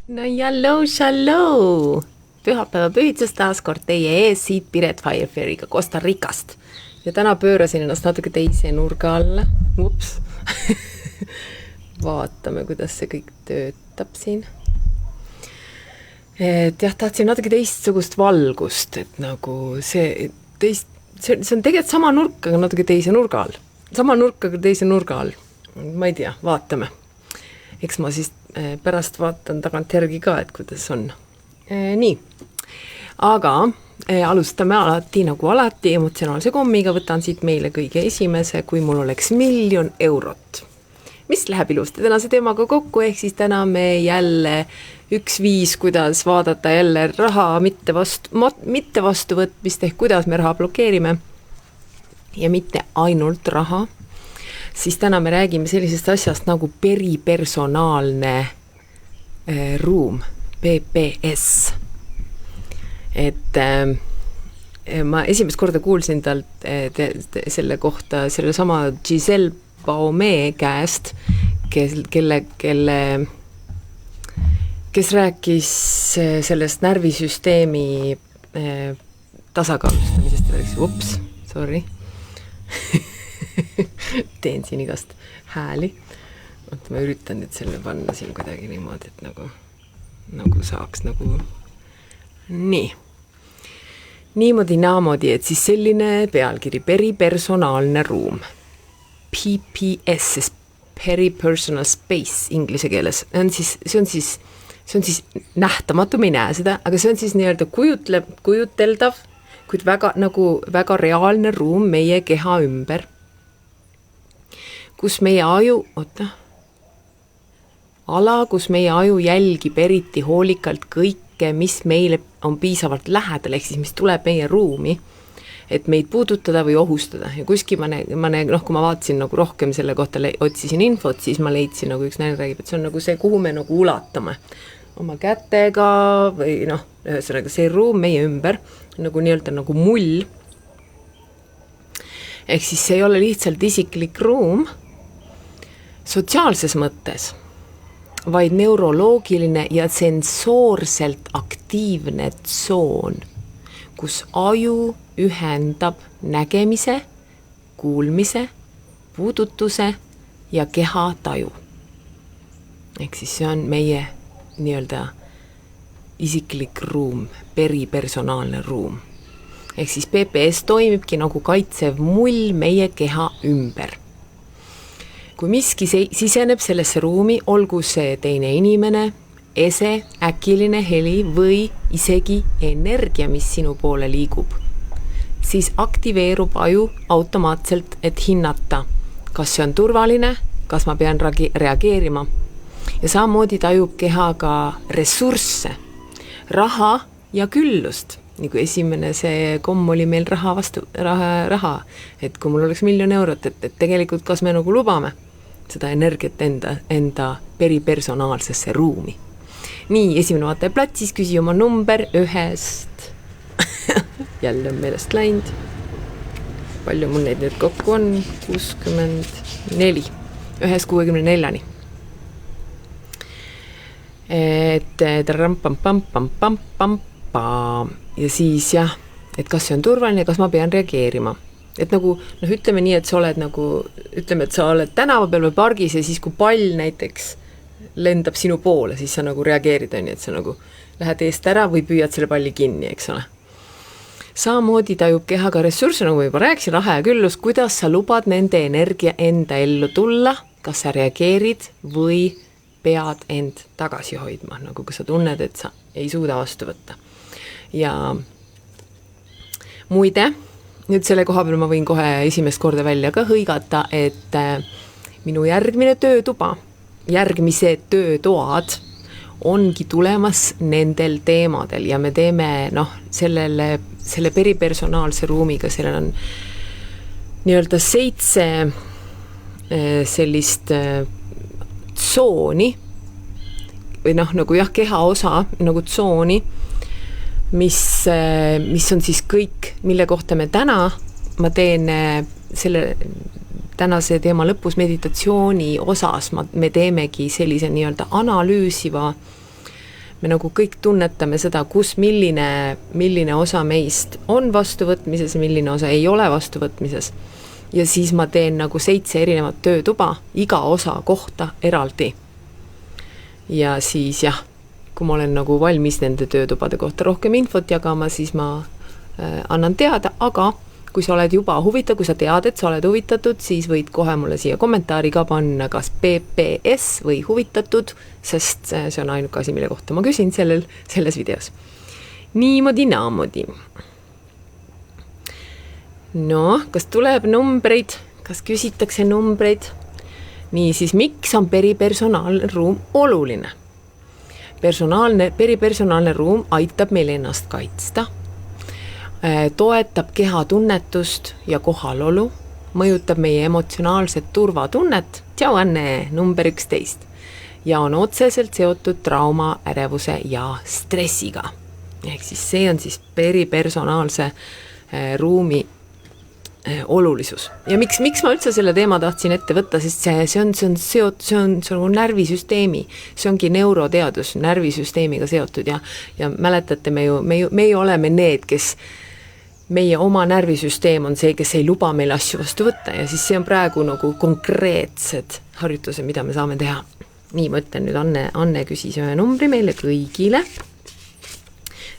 No shallow! Pühapäeva pühitses taas kord teie ees siit Piret Firefairy'ga Costa Ricast. Ja täna pöörasin ennast natuke teise nurga alla. Ups. Vaatame, kuidas see kõik töötab siin. Et jah, tahtsin natuke teistsugust valgust, et nagu see on tegelikult sama nurk, aga natuke teise nurga all. Sama nurk, aga teise nurga all. Ma ei tea, vaatame. Eks ma siis pärast vaatan tagant järgi ka, et kuidas on. Nii, aga alustame nagu alati emotsionaalse kommiga, võtan siit meile kõige esimese, kui mul oleks 1 000 000 eurot. Mis läheb ilusti tänase teemaga kokku, ehk siis täna me jälle üks viis, kuidas vaadata jälle raha mitte vastuvõtmist, ehk kuidas me raha blokeerime ja mitte ainult raha. Siis täna me räägime sellisest asjast nagu peripersonaalne ruum, PPS. Et ma esimest korda kuulsin talt selle kohta, selle sama Giselle Baumé käest, kes rääkis sellest närvisüsteemi tasakaalustamisest. Ups, sorry. Teen siin igast hääli. Ma üritan nüüd selle panna siin kuidagi niimoodi, et nagu saaks nagu nii. Niimoodi naamodi, et siis selline pealkiri peripersonaalne ruum. PPS, peripersonal space inglise keeles. See on siis nähtamatu, me ei näe seda, aga see on siis nii-öelda kujuteldav, kuid väga reaalne ruum meie keha ümber, kus meie kus meie aju jälgib eriti hoolikalt kõike, mis meile on piisavalt lähedal, ehk siis mis tuleb meie ruumi, et meid puudutada või ohustada. Ja kuskil kui ma vaatasin nagu rohkem selle kohta, otsisin infot, siis ma leidsin nagu üks näine räägib, et see on nagu see, kuhu me nagu ulatame oma kätega või ühesõnaga see ruum meie ümber, nagu nii-öelda nagu mull. Ehk siis see ei ole lihtsalt isiklik ruum sotsiaalses mõttes, vaid neuroloogiline ja sensoorselt aktiivne tsoon, kus aju ühendab nägemise, kuulmise, puudutuse ja keha taju. Ehk siis see on meie nii-öelda isiklik ruum, peripersonaalne ruum. Ehk siis PPS toimibki nagu kaitsev mull meie keha ümber. Kui miski siseneb sellesse ruumi, olgu see teine inimene, ese, äkiline heli või isegi energia, mis sinu poole liigub, siis aktiveerub aju automaatselt, et hinnata, kas see on turvaline, kas ma pean reageerima. Ja samamoodi tajub keha ka ressursse, raha ja küllust. Nagu esimene see komm oli meil raha, et kui mul oleks 1 000 000 eurot, et tegelikult kas me nagu lubame seda energiat enda peripersonaalsesse ruumi. Nii, esimene vaataja platsis, küsi oma number 1. Jälle on meelest läinud. Palju mul neid nüüd kokku on? 64. 1-64-ni. Et ja siis jah, et kas see on turvaline, kas ma pean reageerima. Et nagu, ütleme nii, et sa oled et sa oled tänava peal või pargis ja siis kui pall näiteks lendab sinu poole, siis sa nagu reageerid, et sa nagu lähed eest ära või püüad selle palli kinni, eks ole. Samamoodi tajub kehaga ressursse, nagu ma juba rääkisin, raha ja küllus, kuidas sa lubad nende energia enda ellu tulla, kas sa reageerid või pead end tagasi hoidma, nagu kui sa tunned, et sa ei suuda vastu võtta. Ja muide, nüüd selle koha peal ma võin kohe esimest korda välja ka hõigata, et minu järgmised töötoad ongi tulemas nendel teemadel ja me teeme selle peripersonaalse ruumiga, sellel on nii-öelda 7 sellist tsooni või nagu jah, keha osa nagu tsooni, mis on siis kõik, mille kohta ma teen selle tänase teema lõpus meditatsiooni osas me teemegi sellise nii-öelda analüüsiva me nagu kõik tunnetame seda, kus milline osa meist on vastuvõtmises, milline osa ei ole vastuvõtmises. Ja siis ma teen nagu 7 erinevat töötuba iga osa kohta eraldi. Ja siis jah, kui ma olen nagu valmis nende töötubade kohta rohkem infot jagama, siis ma annan teada, aga kui sa oled juba huvitatud, kui sa tead, et sa oled huvitatud, siis võid kohe mulle siia kommentaari ka panna kas PPS või huvitatud, sest see on ainuke asi, mille kohta ma küsin selles videos. Niimoodi naamodi. No, kas tuleb numbreid? Kas küsitakse numbreid? Nii, siis miks on peripersonaalne ruum oluline? Peripersonaalne ruum aitab meil ennast kaitsta, toetab keha tunnetust ja kohalolu, mõjutab meie emotsionaalset turvatunnet, tšau Anne, number 11, ja on otseselt seotud trauma, ärevuse ja stressiga. Ehk siis see on siis peripersonaalse ruumi olulisus. Ja miks ma üldse selle teema tahtsin ette võtta, sest see on närvisüsteemi, see ongi neuroteadus, närvisüsteemiga seotud ja mäletate, me oleme need, kes meie oma närvisüsteem on see, kes ei luba meil asju vastu võtta ja siis see on praegu nagu konkreetsed harjutused, mida me saame teha. Nii, ma ütlen nüüd, Anne küsis ühe numbri meile kõigile.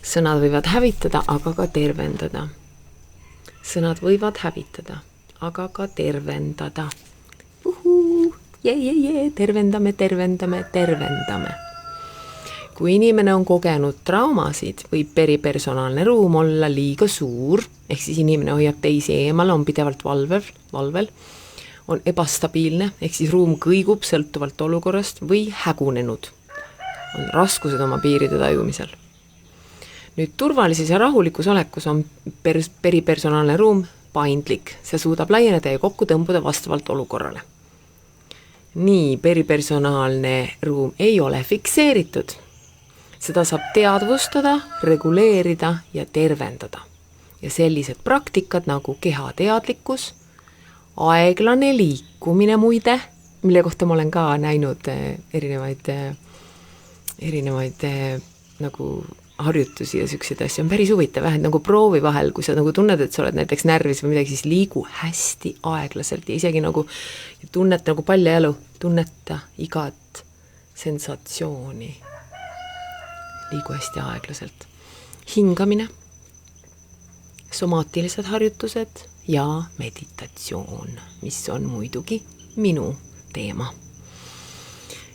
Sõnad võivad hävitada, aga ka tervendada. Sõnad võivad hävitada, aga ka tervendada. Tervendame. Kui inimene on kogenud traumasid, võib peripersonaalne ruum olla liiga suur, ehk siis inimene hoiab teisi eemal, on pidevalt valvel, on ebastabiilne, ehk siis ruum kõigub sõltuvalt olukorrast või hägunenud. On raskused oma piiride tajumisel. Nüüd turvalises ja rahulikus olekus on peripersonaalne ruum paindlik, see suudab laieneda ja kokku tõmbuda vastavalt olukorrale. Nii, peripersonaalne ruum ei ole fikseeritud. Seda saab teadvustada, reguleerida ja tervendada. Ja sellised praktikad nagu kehateadlikkus, aeglane liikumine muide, mille kohta ma olen ka näinud erinevaid nagu harjutusi ja selliseid asju, on päris huvitav, vähemalt nagu proovi vahel, kui sa nagu tunned, et sa oled näiteks närvis või midagi, siis liigu hästi aeglaselt ja isegi nagu tunneta nagu paljajalu, tunneta igat sensatsiooni. Liigu hästi aeglaselt. Hingamine, somaatilised harjutused ja meditatsioon, mis on muidugi minu teema.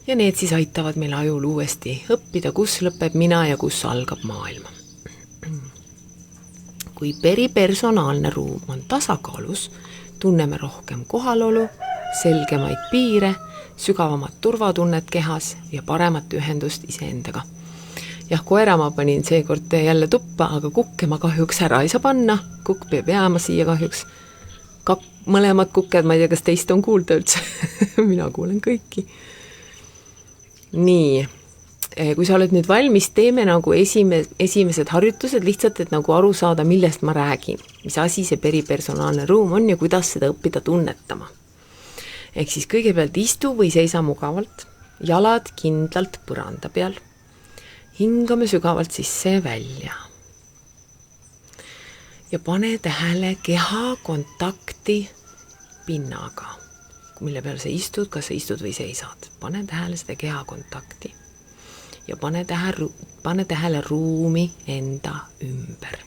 Ja need siis aitavad meil ajul uuesti õppida, kus lõpeb mina ja kus algab maailma. Kui peripersonaalne ruum on tasakaalus, tunneme rohkem kohalolu, selgemaid piire, sügavamat turvatunnet kehas ja paremat ühendust iseendaga. Jah, koera ma panin seekord jälle tuppa, aga kukke ma kahjuks ära ei saa panna. Kukk peab jääma siia kahjuks. Mõlemad kukked, ma ei tea, kas teist on kuulda üldse. Mina kuulen kõiki. Nii, kui sa oled nüüd valmis, teeme nagu esimesed harjutused lihtsalt, et nagu aru saada, millest ma räägin. Mis asi see peripersonaalne ruum on ja kuidas seda õppida tunnetama. Ehk siis kõigepealt istu või seisa mugavalt, jalad kindlalt põranda peal. Hingame sügavalt sisse ja välja. Ja pane tähele keha kontakti pinnaga. Mille peal sa istud, kas sa istud või seisad. Pane tähele seda keha kontakti. Ja pane tähele ruumi enda ümber.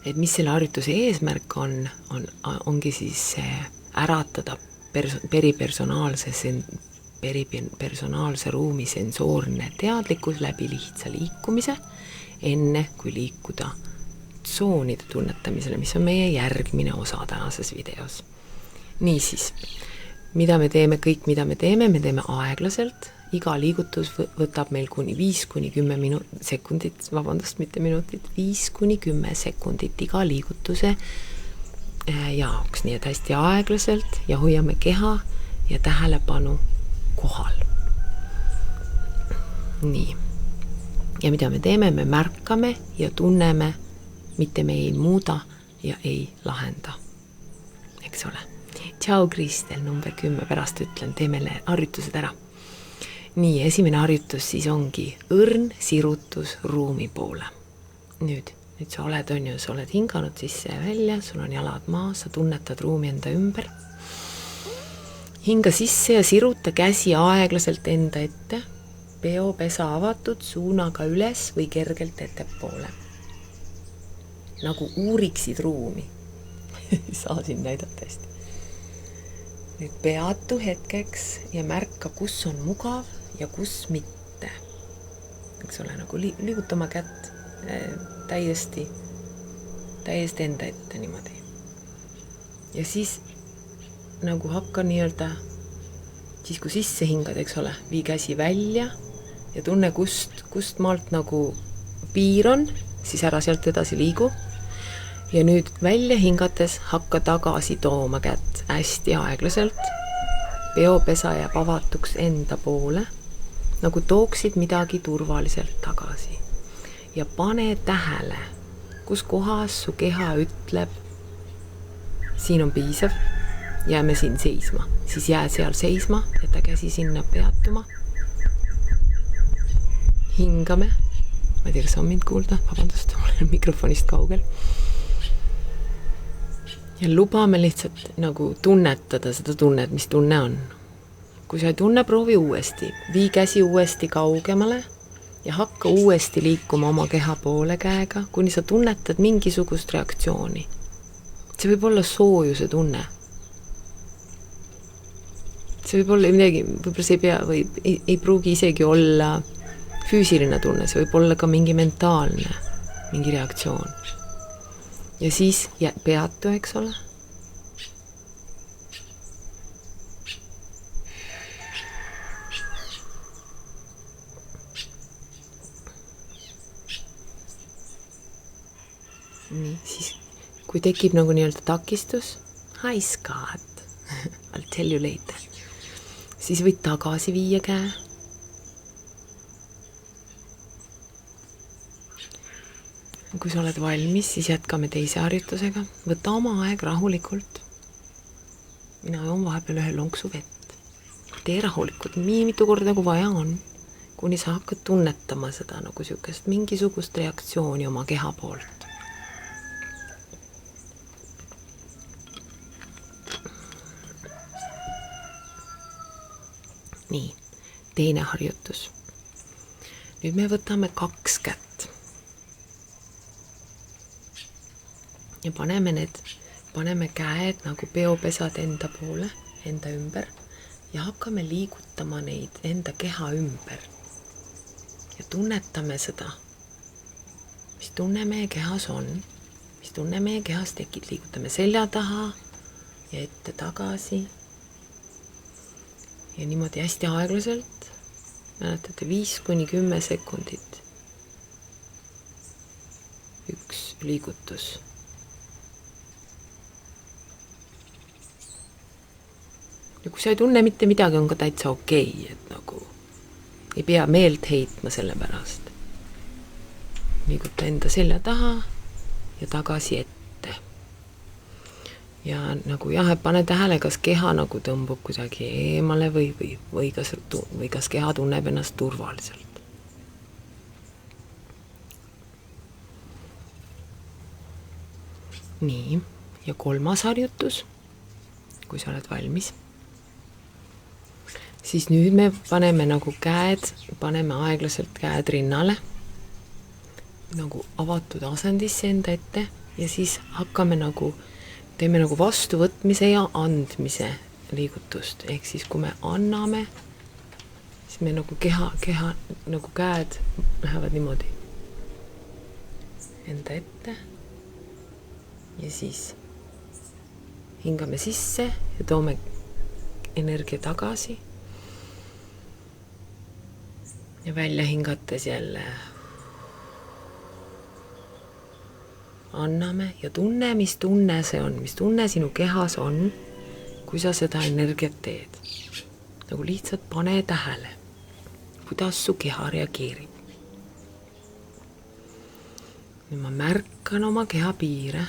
Et mis selle harjutuse eesmärk ongi siis äratada peripersonaalse ruumi sensoorne teadlikkus läbi lihtsa liikumise, enne kui liikuda tsoonide tunnetamisele, mis on meie järgmine osa tänases videos. Niisiis, mida me teeme me teeme aeglaselt, iga liigutus võtab meil kuni 5-10 sekundit, mitte minutit, 5-10 sekundit iga liigutuse jaoks, nii et hästi aeglaselt ja hoiame keha ja tähelepanu kohal. Nii. Ja mida me teeme? Me märkame ja tunneme, mitte me ei muuda ja ei lahenda. Eks ole. Tšau, Kristel, number 10, pärast ütlen, teeme harjutused ära. nii, esimene harjutus siis ongi õrn sirutus ruumi poole. Nüüd sa oled, sa oled hinganud sisse ja välja, sul on jalad maas, sa tunnetad ruumi enda ümber. Hinga sisse ja siruta käsi aeglaselt enda ette, peopesa avatud suunaga üles või kergelt ettepoole. Nagu uuriksid ruumi. Saa siin näidata hästi. Nüüd peatu hetkeks ja märka, kus on mugav ja kus mitte. Eks ole, nagu liigutama kätt täiesti enda ette niimoodi. Ja siis nagu hakka nii-öelda, siis kui sisse hingad, eks ole, vii käsi välja ja tunne, kust maalt nagu piir on, siis ära sealt edasi liigu. Ja nüüd välja hingates hakka tagasi tooma kätt hästi aeglaselt. Peopesa jääb avatuks enda poole, nagu tooksid midagi turvaliselt tagasi. Ja pane tähele, kus kohas su keha ütleb, siin on piisav, jääme siin seisma. Siis jää seal seisma, jäta käsi sinna peatuma. Hingame. Ma ei tea, kas on mind kuulda, vabandust, olen mikrofonist kaugel. Ja lubame lihtsalt nagu tunnetada seda tunnet, mis tunne on. Kui sa ei tunne, proovi uuesti. Vii käsi uuesti kaugemale ja hakka uuesti liikuma oma keha poole käega, kuni sa tunnetad mingisugust reaktsiooni. See võib olla soojuse tunne. See võib olla midagi, võib-olla see ei pea või ei pruugi isegi olla füüsiline tunne, see võib olla ka mingi mentaalne, mingi reaktsioon. Ja siis peatu, eks ole. Nii, siis kui tekib nagu nii-öelda takistus, hi Scott, I'll tell you later, siis võid tagasi viia käe. Kui sa oled valmis, siis jätkame teise harjutusega. Võta oma aeg rahulikult. Mina joon vahepeal ühe lonksu vett. Tee rahulikult, nii mitu korda nagu vaja on, kuni sa hakkad tunnetama seda nagu sükest mingisugust reaktsiooni oma keha poolt. Nii, teine harjutus. Nüüd me võtame 2 kätt. Ja paneme käed nagu peopesad enda poole, enda ümber ja hakkame liigutama neid enda keha ümber. Ja tunnetame seda, mis tunne meie kehas on, mis tunne meie kehas tekib. Liigutame selja taha ja ette tagasi. Ja niimoodi hästi aeglaselt, mäletate 5-10 sekundit. Üks liigutus. Ja kui sa ei tunne mitte midagi, on ka täitsa okei, et nagu ei pea meelt heitma selle pärast. Liiguta enda selja taha ja tagasi ette. Ja nagu jah, et pane tähele, kas keha nagu tõmbub kuidagi eemale või kas keha tunneb ennast turvaliselt. Nii, ja 3. harjutus, kui sa oled valmis. Siis nüüd me paneme nagu paneme aeglaselt käed rinnale, nagu avatud asendisse enda ette ja siis hakkame teeme nagu vastuvõtmise ja andmise liigutust. Ehk siis kui me anname, siis me nagu keha nagu käed lähevad niimoodi enda ette ja siis hingame sisse ja toome energia tagasi. Ja välja hingates jälle anname ja tunne, mis tunne see on, mis tunne sinu kehas on, kui sa seda energiat teed. Nagu lihtsalt pane tähele, kuidas su keha reageerib. Nüüd ma märkan oma keha piire.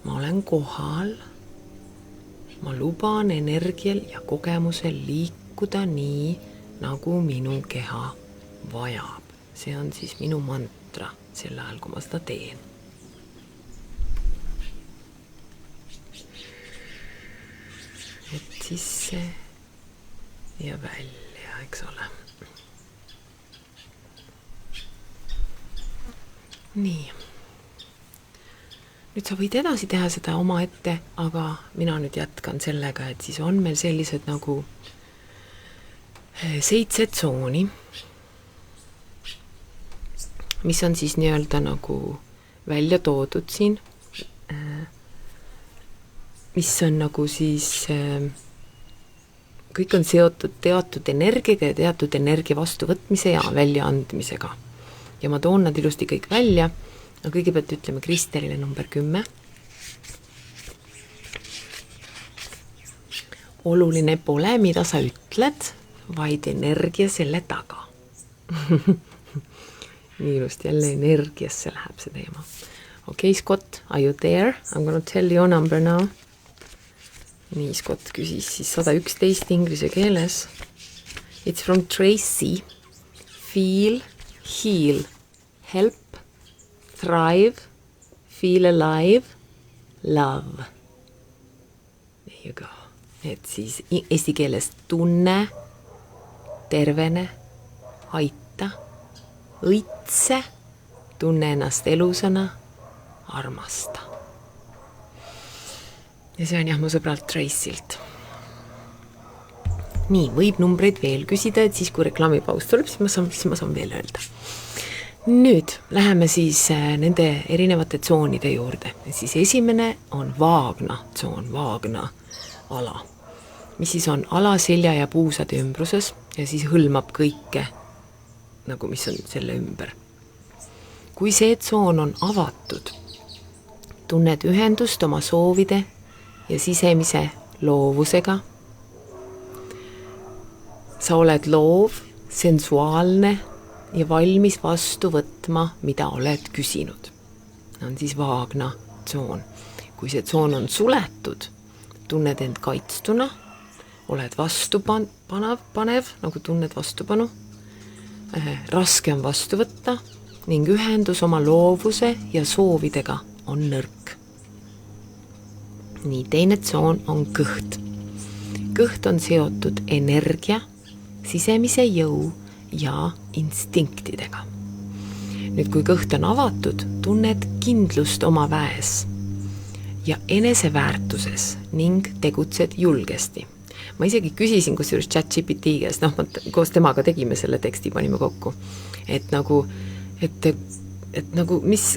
Ma olen kohal. Ma luban energial ja kogemusel liikuda liikuda nii, nagu minu keha vajab. See on siis minu mantra sel ajal, kui ma seda teen. Et sisse ja välja, eks ole. Nii. Nüüd sa võid edasi teha seda oma ette, aga mina nüüd jätkan sellega, et siis on meil sellised nagu 7 tsooni, mis on siis nii-öelda nagu välja toodud siin, mis on nagu siis, kõik on seotud teatud energiaga ja teatud energia vastuvõtmise ja väljaandmisega. Ja ma toon nad ilusti kõik välja. No kõigepealt ütleme Kristelile number 10. Oluline pole, mida sa ütled, vaid energia selle taga. Nii ilusti jälle energiasse läheb see teema. Okay, Scott, are you there? I'm gonna tell your number now. Nii, Scott küsis siis 111 inglise keeles. It's from Tracy. Feel, heal, help, thrive, feel alive, love. There you go. Et siis eesti keeles tunne, tervene, aita, õitse, tunne ennast elusana, armasta. Ja see on jah mu sõbralt Tracylt. Nii, võib numbreid veel küsida, et siis kui reklaamipaus tuleb, siis ma saan veel öelda. Nüüd läheme siis nende erinevate tsoonide juurde. Siis esimene on vaagna tsoon, vaagna ala, mis siis on ala, selja ja puusade ümbruses ja siis hõlmab kõike, nagu mis on selle ümber. Kui see tsoon on avatud, tunned ühendust oma soovide ja sisemise loovusega. Sa oled loov, sensuaalne ja valmis vastu võtma, mida oled küsinud. On siis vaagna tsoon. Kui see tsoon on suletud, tunned end kaitstuna, oled vastupanev, nagu tunned vastupanu, raske on vastu võtta ning ühendus oma loovuse ja soovidega on nõrk. Nii, teine tsoon on kõht. Kõht on seotud energia, sisemise jõu ja instinktidega. Nüüd, kui kõht on avatud, tunned kindlust oma väes ja eneseväärtuses ning tegutsed julgesti. Ma isegi küsisin kusjuures ChatGPT käest, koos temaga tegime selle teksti, panime kokku, et nagu,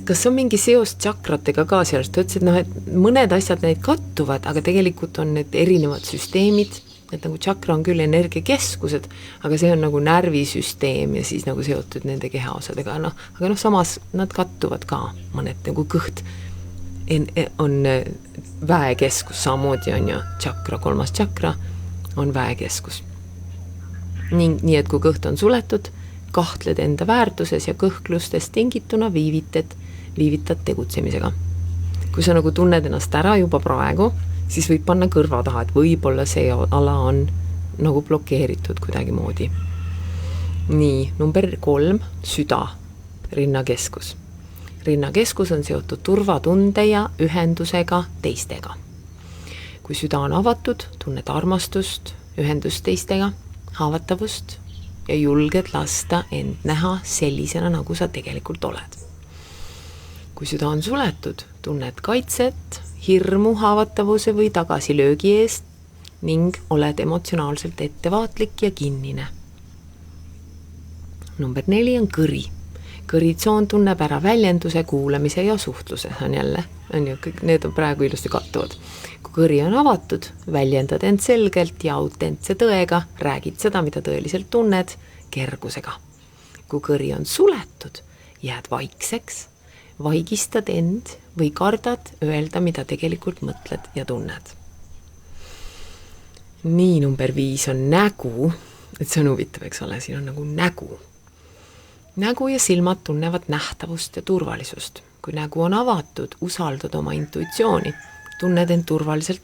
kas on mingi seos tšakratega ka sellest, ta ütles, et mõned asjad neid kattuvad, aga tegelikult on need erinevad süsteemid, et nagu tšakra on küll energiakeskused, aga see on nagu närvisüsteem ja siis nagu seotud nende kehaosadega, aga samas nad kattuvad ka mõned, nagu kõht on väekeskus, samamoodi on ju tšakra, 3. tšakra on väekeskus. Nii, et kui kõht on suletud, kahtled enda väärtuses ja kõhklustest tingituna viivitad tegutsemisega. Kui sa nagu tunned ennast ära juba praegu, siis võib panna kõrva taha, et võib-olla see ala on nagu blokeeritud kuidagi moodi. Nii, number 3, süda, rinnakeskus. Rinnakeskus on seotud turvatunde ja ühendusega teistega. Kui süda on avatud, tunned armastust, ühendust teistega, haavatavust ja julged lasta end näha sellisena, nagu sa tegelikult oled. Kui süda on suletud, tunned kaitset, hirmu, haavatavuse või tagasilöögi eest ning oled emotsionaalselt ettevaatlik ja kinnine. Number 4 on kõri. Kõritsoon tunneb ära väljenduse, kuulamise ja suhtluse. Need on praegu ilusti kattuvad. Kui kõri on avatud, väljendad end selgelt ja autentse tõega, räägid seda, mida tõeliselt tunned, kergusega. Kui kõri on suletud, jääd vaikseks, vaigistad end või kardad öelda, mida tegelikult mõtled ja tunned. Nii, number 5 on nägu, et see on huvitav, eks ole, siin on nagu nägu. Nägu ja silmad tunnevad nähtavust ja turvalisust. Kui nägu on avatud, usaldad oma intuitsiooni, tunned end turvaliselt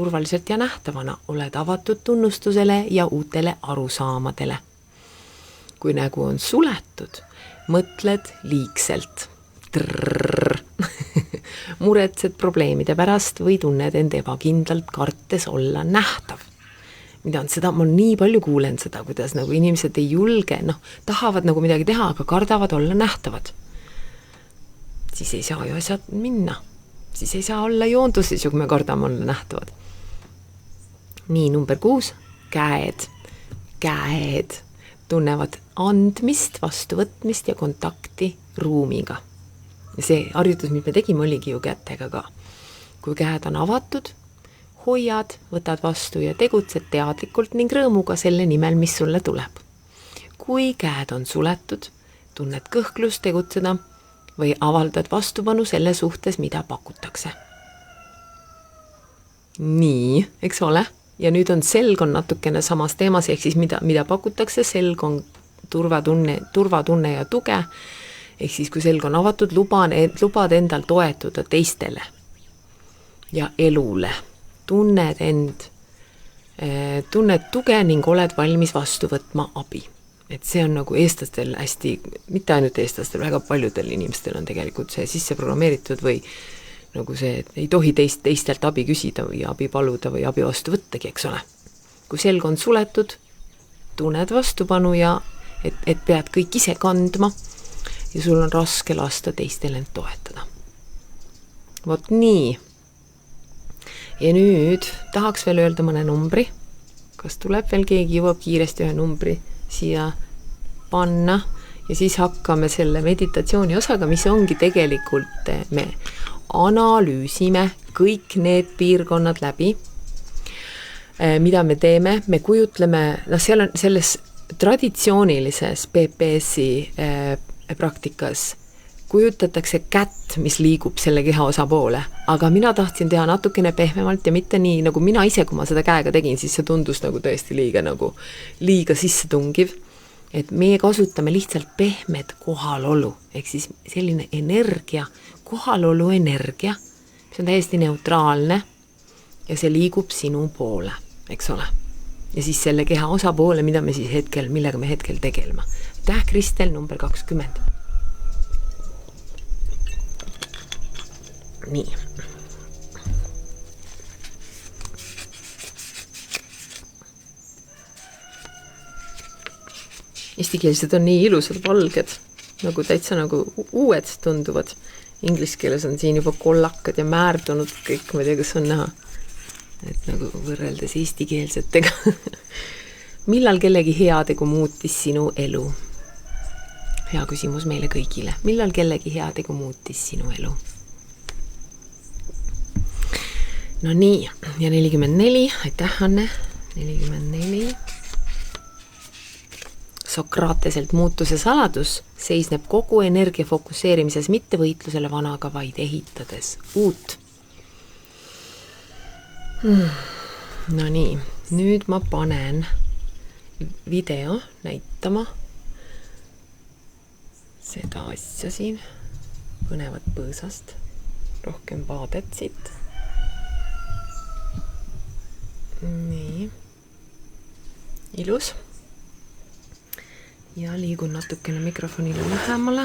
turvaliselt ja nähtavana, oled avatud tunnustusele ja uutele arusaamadele. Kui nägu on suletud, mõtled liigselt. Muretsed probleemide pärast või tunned end ebakindlalt, kartes olla nähtav. Mida on seda, ma nii palju kuulen seda, kuidas nagu inimesed ei julge, tahavad nagu midagi teha, aga kardavad olla nähtavad. Siis ei saa ju asjad minna. Siis ei saa olla joonduses, kui me kardame olla nähtavad. Nii, number 6, käed. Käed tunnevad andmist, vastuvõtmist ja kontakti ruumiga. Ja see harjutus, mis me tegime, oligi ju kätega ka. Kui käed on avatud, hoiad, võtad vastu ja tegutsed teadlikult ning rõõmuga selle nimel, mis sulle tuleb. Kui käed on suletud, tunned kõhklust tegutseda või avaldad vastupanu selle suhtes, mida pakutakse. Nii, eks ole? Ja nüüd on selg on natukene samas teemas, ehk siis mida pakutakse, selg on turvatunne ja tuge, ehk siis kui selg on avatud, lubad endal toetuda teistele ja elule. Tunned tuge ning oled valmis vastu võtma abi. Et see on nagu eestlastel hästi, mitte ainult eestlastel, väga paljudel inimestel on tegelikult see sisse programmeeritud või nagu see, et ei tohi teistelt abi küsida või abi paluda või abi vastu võttagi, eks ole. Kui selg on suletud, tunned vastupanu ja et pead kõik ise kandma ja sul on raske lasta teistel end toetada. Vot nii. Ja nüüd tahaks veel öelda mõne numbri. Kas tuleb veel keegi jõuab kiiresti ühe numbri siia panna ja siis hakkame selle meditatsiooni osaga, mis ongi tegelikult, me analüüsime kõik need piirkonnad läbi, mida me teeme, me kujutleme, seal on selles traditsioonilises PPS-i praktikas kujutatakse kätt, mis liigub selle keha osa poole, aga mina tahtsin teha natukene pehmemalt ja mitte nii, nagu mina ise, kui ma seda käega tegin, siis see tundus nagu tõesti liiga sisse tungiv, et meie kasutame lihtsalt pehmed kohalolu, ehk siis selline energia, kohalolu energia, mis on täiesti neutraalne ja see liigub sinu poole, eks ole. Ja siis selle keha osa poole, millega me hetkel tegelema. Täh, Kristel, number 20. Nii. Eestikeelsed on nii ilusad valged, nagu täitsa nagu uued tunduvad. Inglise keeles on siin juba kollakad ja määrdunud kõik, ma ei tea, kas on näha. Et nagu võrreldes eestikeelsetega. Millal kellegi heategu muutis sinu elu? Hea küsimus meile kõigile. Millal kellegi heategu muutis sinu elu? No nii, ja 44, aitäh Anne, 44. Sokrateselt muutuse saladus seisneb kogu energia fokusseerimises mitte võitlusele vanaga, vaid ehitades uut. No nii, nüüd ma panen video näitama seda asja siin, põnevat põõsast, rohkem vaadet siit. Nii, ilus. Ja liigun natukene mikrofonile lähemale.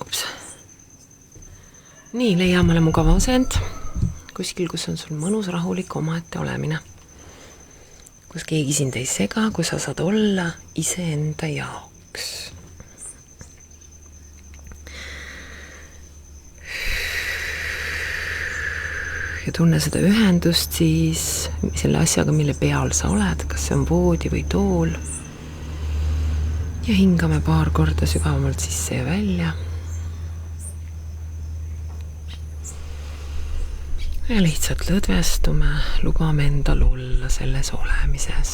Ups. Nii, leia omale mugava asend. Kuskil, kus on sul mõnus rahulik omaette olemine. Kus keegi sind ei sega, kus sa saad olla iseenda jaoks. Ja tunne seda ühendust siis selle asjaga, mille peal sa oled, kas see on voodi või tool. Ja hingame paar korda sügavamalt sisse ja välja. Ja lihtsalt lõdvestume, lubame endal olla selles olemises.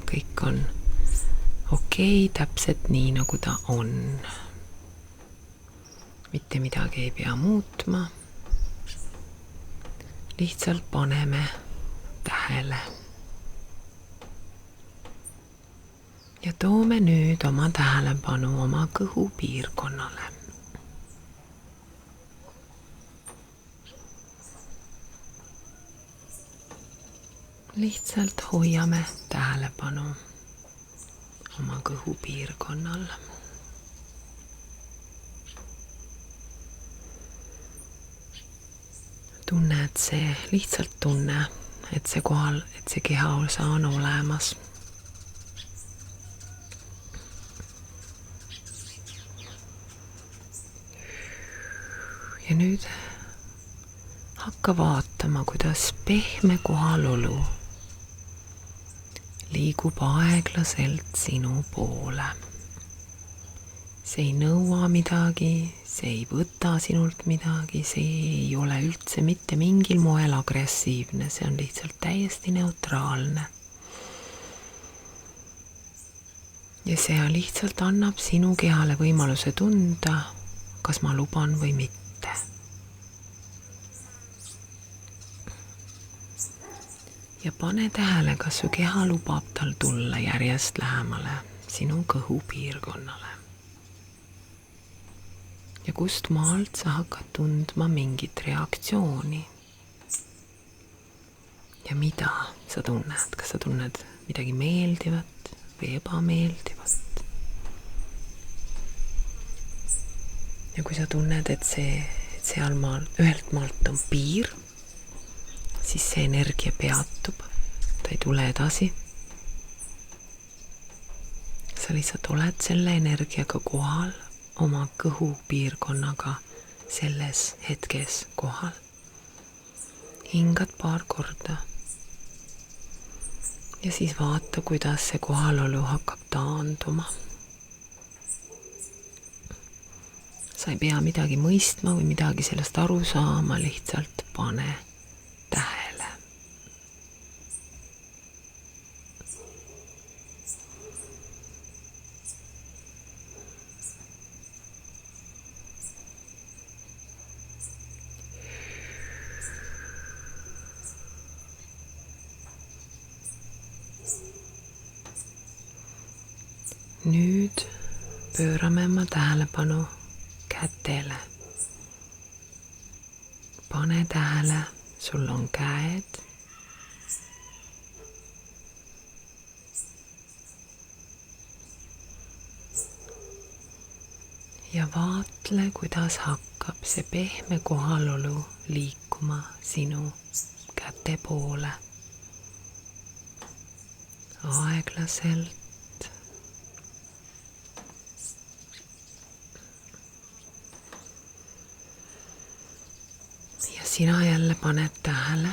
Kõik on okei, täpselt nii, nagu ta on. Mitte midagi ei pea muutma. Lihtsalt paneme tähele. Ja toome nüüd oma tähelepanu oma kõhu piirkonnale. lihtsalt hoiame tähelepanu oma kõhupiirkonnal. Tunne, et see lihtsalt tunne, et see kohal, et see kehaosa on olemas. Ja nüüd hakka vaatama, kuidas pehme kohalolu liigub aeglaselt sinu poole. See ei nõua midagi, see ei võta sinult midagi, see ei ole üldse mitte mingil moel agressiivne, see on lihtsalt täiesti neutraalne. Ja see lihtsalt annab sinu kehale võimaluse tunda, kas ma luban või mitte. Ja pane tähele, kas su keha lubab tal tulla järjest lähemale sinu kõhupiirkonnale. Ja kust maalt sa hakkad tundma mingit reaktsiooni. Ja mida sa tunned? Kas sa tunned midagi meeldivat või ebameeldivat? Ja kui sa tunned, et seal maal, ühelt maalt on piir, siis see energia peatub, ta ei tule edasi. Sa lihtsalt oled selle energiaga kohal, oma kõhupiirkonnaga selles hetkes kohal. Hingad paar korda. Ja siis vaata, kuidas see kohalolu hakkab taanduma. Sa ei pea midagi mõistma või midagi sellest aru saama, lihtsalt pane tähele. Nüüd pöörame oma tähelepanu kätele. Pane tähele, sul on käed. Ja vaatle, kuidas hakkab see pehme kohalolu liikuma sinu käte poole. Aeglaselt. Sina jälle paned tähele,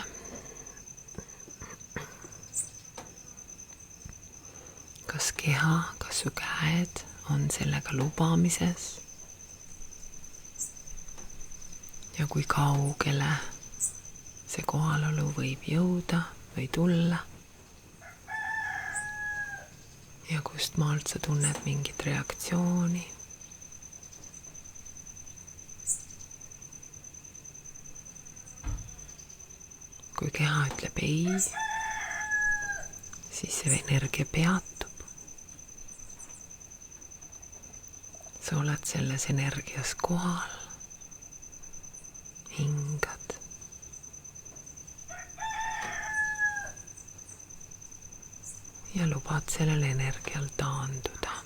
kas keha, kas su käed on sellega lubamises ja kui kaugele see kohalolu võib jõuda või tulla ja kust maalt sa tunned mingit reaktsiooni. Kui keha ütleb ei, siis see energia peatub. Sa oled selles energias kohal, hingad. Ja lubad sellel energial taanduda.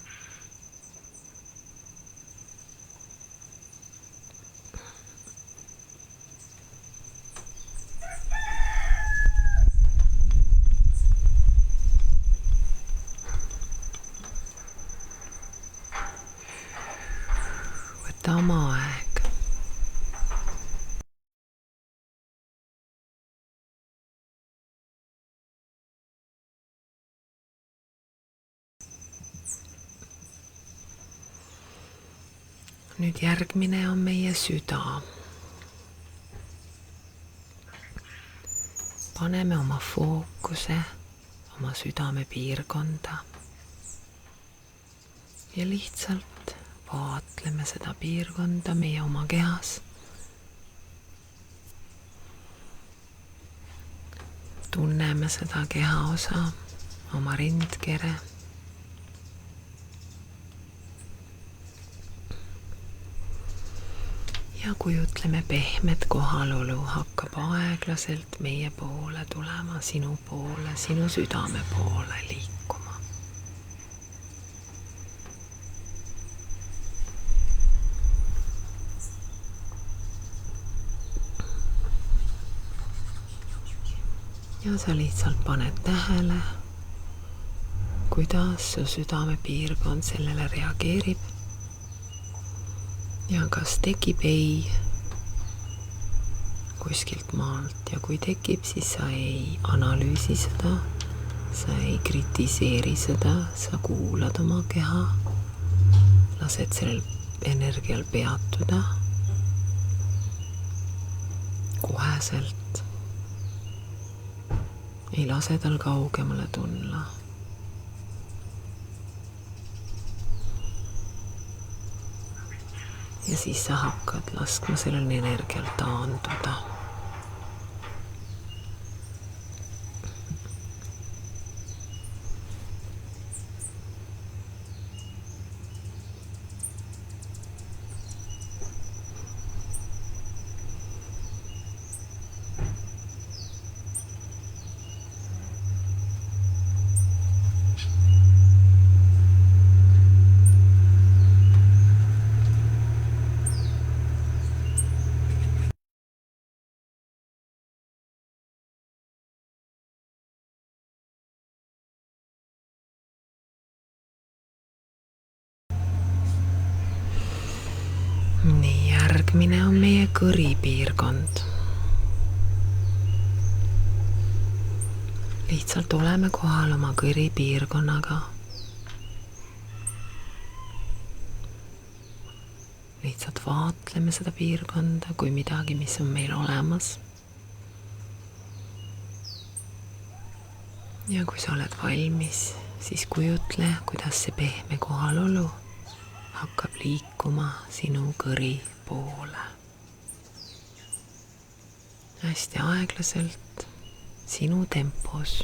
Võta oma aeg. Nüüd järgmine on meie süda. Paneme oma fookuse oma südame piirkonda ja lihtsalt vaatleme seda piirkonda meie oma kehas. Tunneme seda kehaosa, oma rindkere. ja kujutleme pehmet kohalolu hakkab aeglaselt meie poole tulema, sinu poole, sinu südame poole liikuma. ja sa lihtsalt paned tähele, kuidas su südamepiirkond sellele reageerib ja kas tekib ei kuskilt maalt ja kui tekib, siis sa ei analüüsi seda, sa ei kritiseeri seda, sa kuulad oma keha, lased sellel energial peatuda koheselt, ei lase tal kaugemale tulla. Ja siis sa hakkad laskma sellel energial taanduda. Nii, järgmine on meie kõripiirkond. Lihtsalt oleme kohal oma kõripiirkonnaga. Lihtsalt vaatleme seda piirkonda kui midagi, mis on meil olemas. Ja kui sa oled valmis, siis kujutle, kuidas see pehme kohalolu hakkab liikuma sinu kõri poole. Hästi aeglaselt, sinu tempos.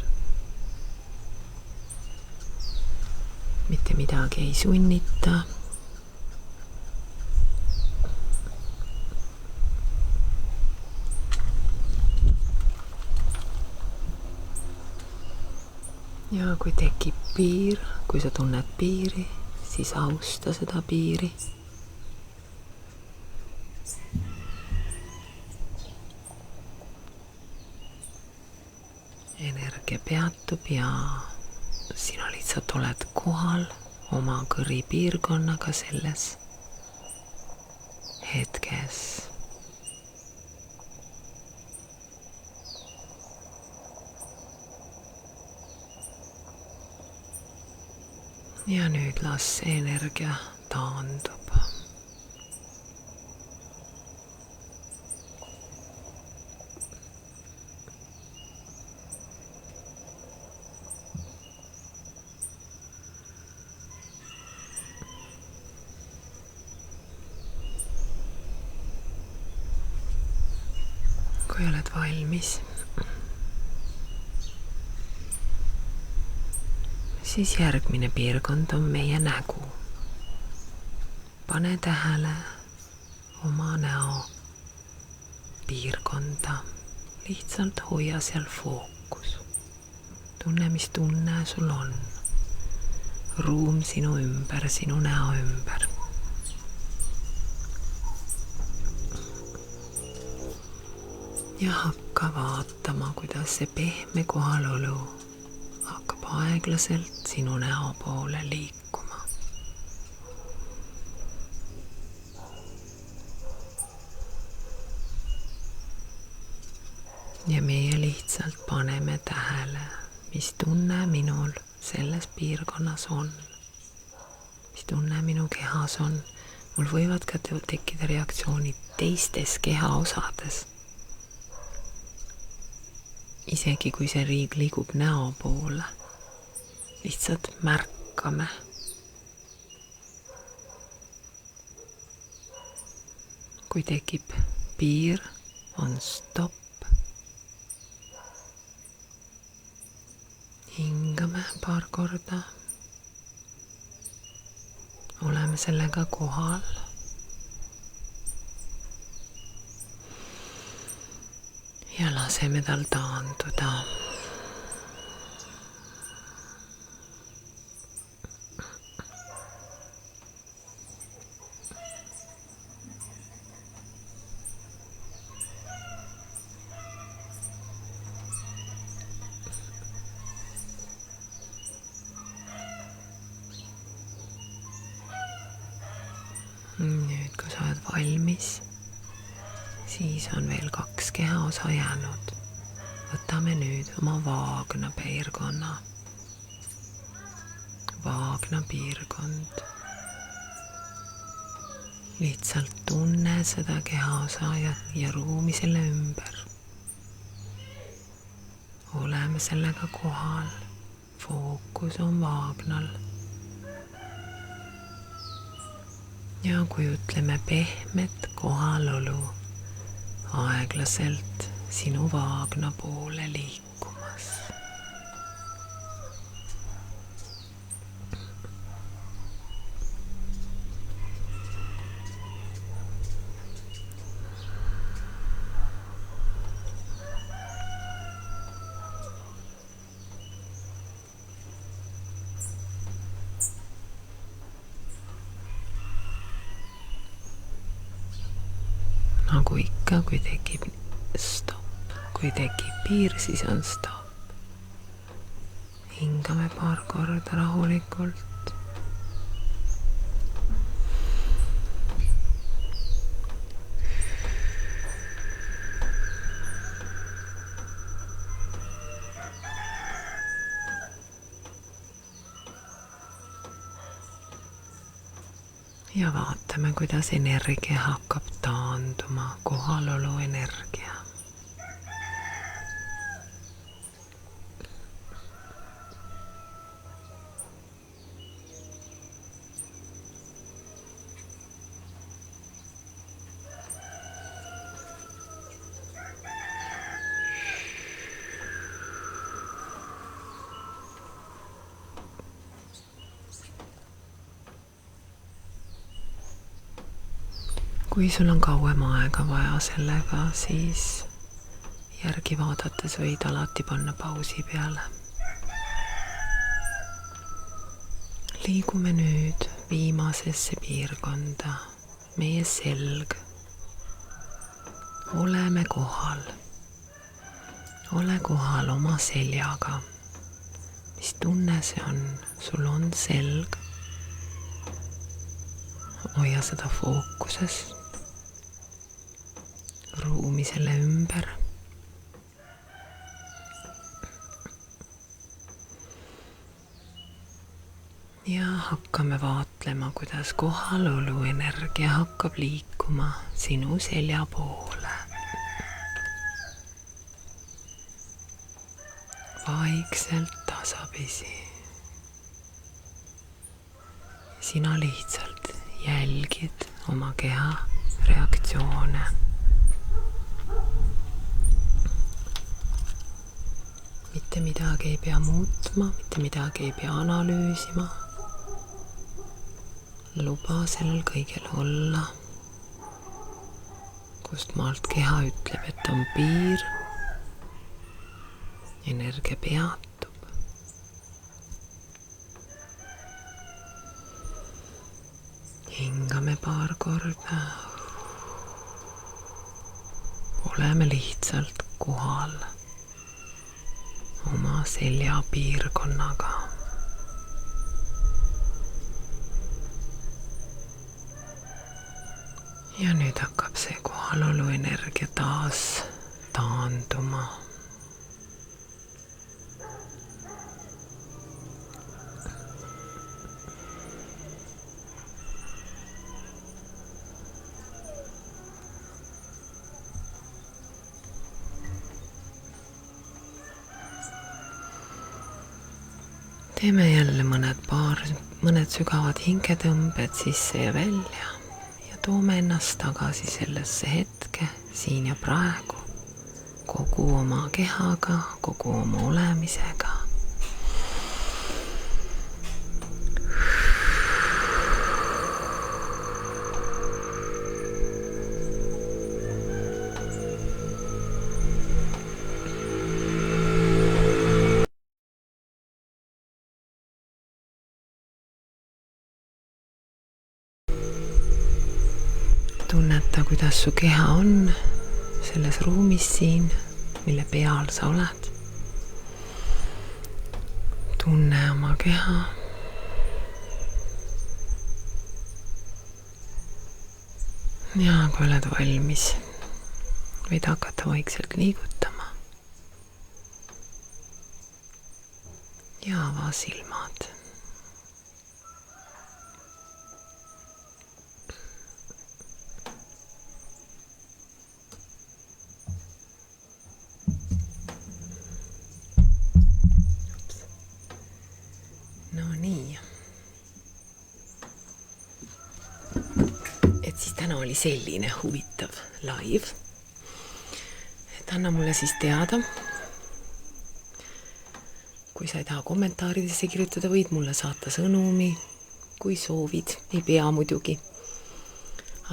Mitte midagi ei sunnita. Ja kui tekib piir, kui sa tunned piiri, siis austa seda piiri. Energia peatub ja sina lihtsalt oled kohal oma kõripiirkonnaga selles hetkes. Ja nüüd las see energia taandub. Kui oled valmis, siis järgmine piirkond on meie nägu. Pane tähele oma näo piirkonda. Lihtsalt hoia seal fookus. Tunne, mis tunne sul on. Ruum sinu ümber, sinu näo ümber. Ja hakka vaatama, kuidas see pehme kohalolu hakkab aeglaselt sinu näo poole liikuma. Ja meie lihtsalt paneme tähele, mis tunne minul selles piirkonnas on. Mis tunne minu kehas on. Mul võivad ka tekkida reaktsioonid teistes keha osades. Isegi kui see riig liigub näo poole, lihtsalt märkame. Kui tekib piir, on stopp. Hingame paar korda. Oleme sellega kohal. ja laseme tal taanduda. Nüüd, kui sa oled valmis, siis on veel 2 kehaosa jäänud. Võtame nüüd oma vaagna piirkonna. Vaagna piirkond. Lihtsalt tunne seda kehaosa ja ruumi selle ümber. Oleme sellega kohal. Fookus on vaagnal. Ja kujutleme pehmet kohalolu aeglaselt sinu vaagna poole liikumas. Nagu ikka, kui tekib stopp, kui tekib piir, siis on stopp. Hingame paar korda rahulikult. Ja vaatame, kuidas energia hakkab taanduma, kohalolu energia. Kui sul on kauem aega vaja sellega, siis järgi vaadates võid alati panna pausi peale. Liigume nüüd viimasesse piirkonda, meie selg. Oleme kohal. Ole kohal oma seljaga. Mis tunne see on? Sul on selg. Hoia seda fookuses. Ruumi selle ümber. Ja hakkame vaatlema, kuidas kohalolu energia hakkab liikuma sinu selja poole. Vaikselt tasapisi. Sina lihtsalt jälgid oma keha reaktsioone. Mitte midagi ei pea muutma, mitte midagi ei pea analüüsima. Luba sellel kõigel olla. Kust maalt keha ütleb, et on piir. Energia peatub. Hingame paar korda. Oleme lihtsalt kohal. Oma selja piirkonnaga. Ja nüüd hakkab see kohalolu energia taas taanduma. Teeme jälle mõned sügavad hingetõmbed sisse ja välja ja toome ennast tagasi sellesse hetke, siin ja praegu, kogu oma kehaga, kogu oma olemisega. tunneta, kuidas su keha on selles ruumis siin, mille peal sa oled. Tunne oma keha. Ja kui oled valmis, võid hakata vaikselt liigutama. Ja ava silmad. No nii. Et siis täna oli selline huvitav live. Et anna mulle siis teada. Kui sa ei taha kommentaaridesse kirjutada, võid mulle saata sõnumi, kui soovid. Ei pea muidugi.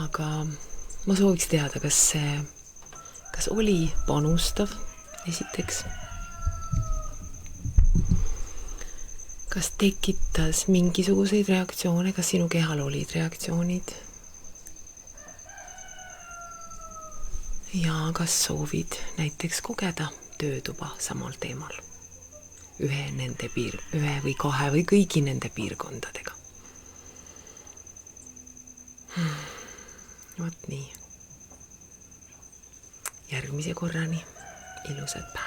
Aga ma sooviks teada, kas oli panustav esiteks. Kas tekitas mingisuguseid reaktsioone, kas sinu kehal olid reaktsioonid? Ja kas soovid näiteks kogeda töötuba samal teemal? Ühe või kahe või kõigi nende piirkondadega. Vot nii. Järgmise korrani. Ilusat päeva.